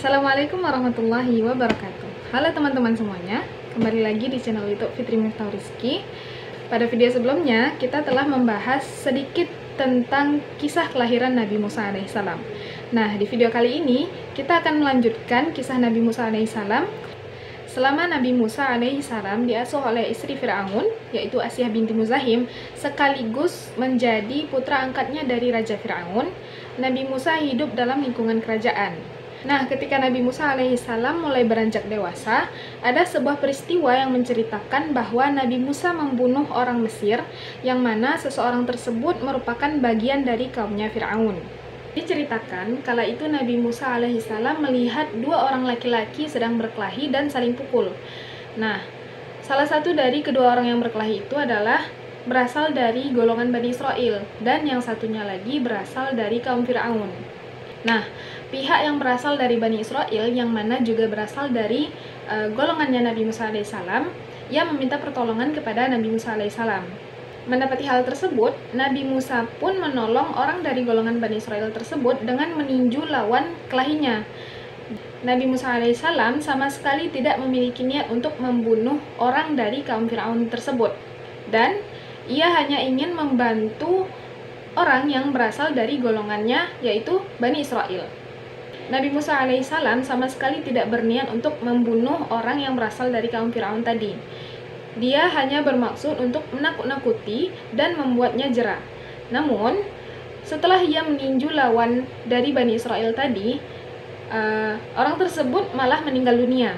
Assalamualaikum warahmatullahi wabarakatuh. Halo teman-teman semuanya, kembali lagi di channel YouTube Fitri Miftah Rizky. Pada video sebelumnya, kita telah membahas sedikit tentang kisah kelahiran Nabi Musa alaihissalam. Nah, di video kali ini, kita akan melanjutkan kisah Nabi Musa alaihissalam selama Nabi Musa alaihissalam diasuh oleh istri Fir'aun, yaitu Asyah binti Muzahim, sekaligus menjadi putra angkatnya dari Raja Fir'aun. Nabi Musa hidup dalam lingkungan kerajaan. Nah, ketika Nabi Musa alaihissalam mulai beranjak dewasa, ada sebuah peristiwa yang menceritakan bahwa Nabi Musa membunuh orang Mesir, yang mana seseorang tersebut merupakan bagian dari kaumnya Fir'aun. Diceritakan, kala itu Nabi Musa alaihissalam melihat dua orang laki-laki sedang berkelahi dan saling pukul. Nah, salah satu dari kedua orang yang berkelahi itu adalah berasal dari golongan Bani Israel, dan yang satunya lagi berasal dari kaum Fir'aun. Nah, pihak yang berasal dari Bani Israel, yang mana juga berasal dari golongannya Nabi Musa alaihissalam, yang meminta pertolongan kepada Nabi Musa alaihissalam. Mendapati hal tersebut, Nabi Musa pun menolong orang dari golongan Bani Israel tersebut dengan meninju lawan kelahinya. Nabi Musa alaihissalam sama sekali tidak memiliki niat untuk membunuh orang dari kaum Fir'aun tersebut, dan ia hanya ingin membantu orang yang berasal dari golongannya, yaitu Bani Israel. Nabi Musa alaihissalam sama sekali tidak berniat untuk membunuh orang yang berasal dari kaum Fir'aun tadi. Dia hanya bermaksud untuk menakut-nakuti dan membuatnya jera. Namun, setelah ia meninju lawan dari Bani Israel tadi, orang tersebut malah meninggal dunia.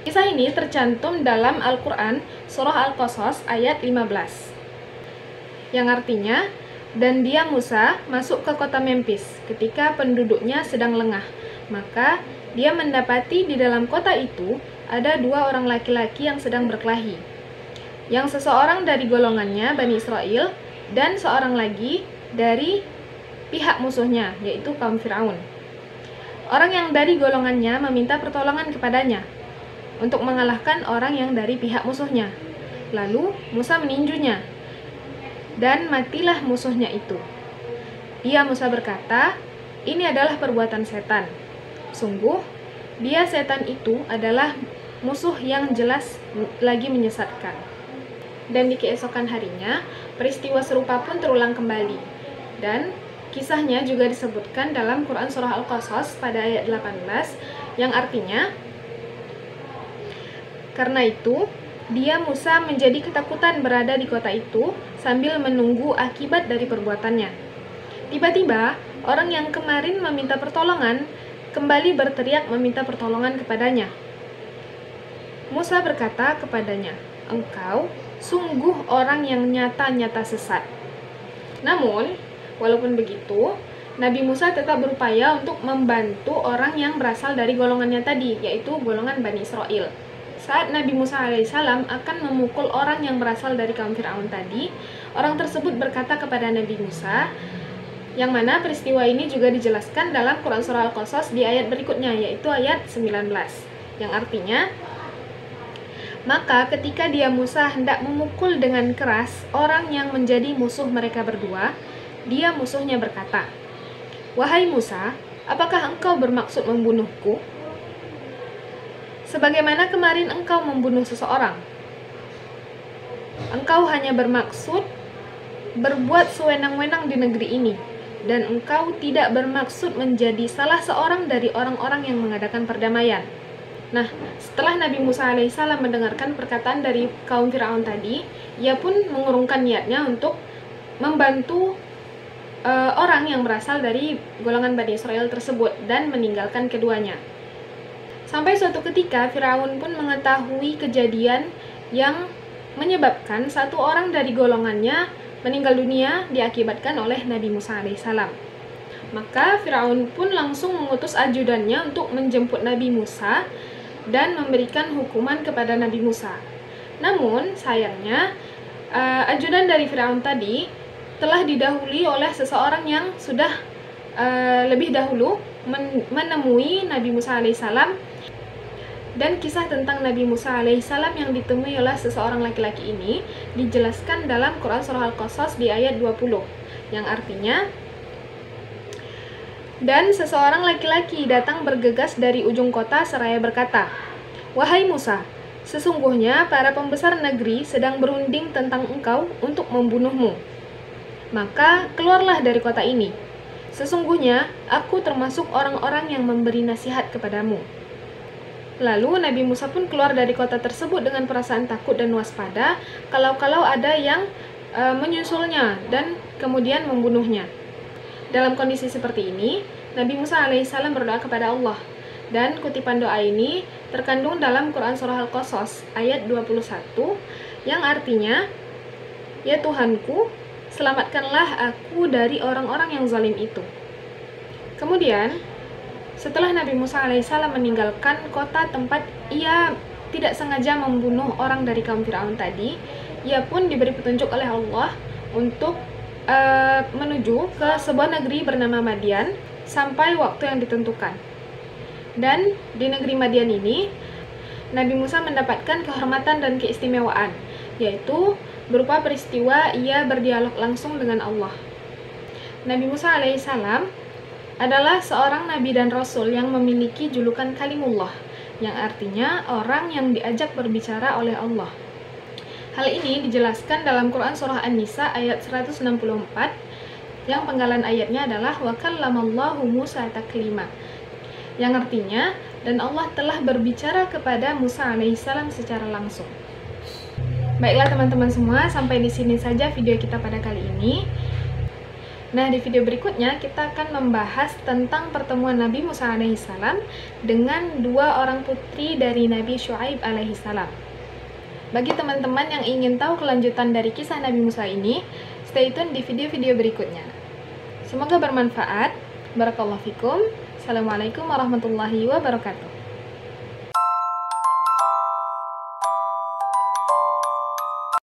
Kisah ini tercantum dalam Al-Quran, Surah Al-Qasas ayat 15, yang artinya, "Dan dia Musa masuk ke kota Memphis ketika penduduknya sedang lengah. Maka dia mendapati di dalam kota itu ada dua orang laki-laki yang sedang berkelahi. Yang seseorang dari golongannya Bani Israel dan seorang lagi dari pihak musuhnya, yaitu kaum Fir'aun. Orang yang dari golongannya meminta pertolongan kepadanya untuk mengalahkan orang yang dari pihak musuhnya. Lalu Musa meninjunya, dan matilah musuhnya itu. Ia Musa berkata, 'Ini adalah perbuatan setan. Sungguh, dia setan itu adalah musuh yang jelas lagi menyesatkan.' Dan di keesokan harinya, peristiwa serupa pun terulang kembali. Dan kisahnya juga disebutkan dalam Quran Surah Al-Qasas pada ayat 18, yang artinya, karena itu, dia Musa menjadi ketakutan berada di kota itu sambil menunggu akibat dari perbuatannya. Tiba-tiba, orang yang kemarin meminta pertolongan kembali berteriak meminta pertolongan kepadanya. Musa berkata kepadanya, 'Engkau sungguh orang yang nyata-nyata sesat.' Namun, walaupun begitu, Nabi Musa tetap berupaya untuk membantu orang yang berasal dari golongannya tadi, yaitu golongan Bani Israel. Saat Nabi Musa alaihissalam akan memukul orang yang berasal dari kaum Fir'aun tadi, orang tersebut berkata kepada Nabi Musa, yang mana peristiwa ini juga dijelaskan dalam Quran Surah Al-Qasas di ayat berikutnya, yaitu ayat 19, yang artinya, maka ketika dia Musa hendak memukul dengan keras orang yang menjadi musuh mereka berdua, dia musuhnya berkata, 'Wahai Musa, apakah engkau bermaksud membunuhku? Sebagaimana kemarin engkau membunuh seseorang. Engkau hanya bermaksud berbuat sewenang-wenang di negeri ini, dan engkau tidak bermaksud menjadi salah seorang dari orang-orang yang mengadakan perdamaian.' Nah, setelah Nabi Musa alaihissalam mendengarkan perkataan dari kaum Fir'aun tadi, ia pun mengurungkan niatnya untuk membantu orang yang berasal dari golongan Bani Israel tersebut dan meninggalkan keduanya. Sampai suatu ketika, Fir'aun pun mengetahui kejadian yang menyebabkan satu orang dari golongannya meninggal dunia diakibatkan oleh Nabi Musa alaihissalam. Maka Fir'aun pun langsung mengutus ajudannya untuk menjemput Nabi Musa dan memberikan hukuman kepada Nabi Musa. Namun, sayangnya, ajudan dari Fir'aun tadi telah didahului oleh seseorang yang sudah lebih dahulu menemui Nabi Musa alaihissalam. Dan kisah tentang Nabi Musa alaihissalam yang ditemui oleh seseorang laki-laki ini dijelaskan dalam Quran Surah Al-Qasas di ayat 20, yang artinya, Dan seseorang laki-laki datang bergegas dari ujung kota seraya berkata, "Wahai Musa, sesungguhnya para pembesar negeri sedang berunding tentang engkau untuk membunuhmu. Maka keluarlah dari kota ini. Sesungguhnya aku termasuk orang-orang yang memberi nasihat kepadamu." Lalu Nabi Musa pun keluar dari kota tersebut dengan perasaan takut dan waspada kalau ada yang menyusulnya dan kemudian membunuhnya. Dalam kondisi seperti ini, Nabi Musa alaihissalam berdoa kepada Allah. Dan kutipan doa ini terkandung dalam Quran Surah Al-Qasas ayat 21 yang artinya, "Ya Tuhanku, selamatkanlah aku dari orang-orang yang zalim itu." Kemudian, setelah Nabi Musa alaihissalam meninggalkan kota tempat ia tidak sengaja membunuh orang dari kaum Fir'aun tadi, ia pun diberi petunjuk oleh Allah untuk menuju ke sebuah negeri bernama Madian sampai waktu yang ditentukan. Dan di negeri Madian ini, Nabi Musa mendapatkan kehormatan dan keistimewaan, yaitu berupa peristiwa ia berdialog langsung dengan Allah. Nabi Musa alaihissalam adalah seorang nabi dan rasul yang memiliki julukan Kalimullah, yang artinya orang yang diajak berbicara oleh Allah. Hal ini dijelaskan dalam Quran Surah An-Nisa ayat 164 yang penggalan ayatnya adalah "Wa kallamallahu Musa taklima", yang artinya, dan Allah telah berbicara kepada Musa alaihissalam secara langsung. Baiklah teman-teman semua, sampai di sini saja video kita pada kali ini. Nah, di video berikutnya kita akan membahas tentang pertemuan Nabi Musa alaihissalam dengan dua orang putri dari Nabi Syuaib alaihissalam. Bagi teman-teman yang ingin tahu kelanjutan dari kisah Nabi Musa ini, stay tune di video-video berikutnya. Semoga bermanfaat. Barakallahu fikum. Assalamualaikum warahmatullahi wabarakatuh.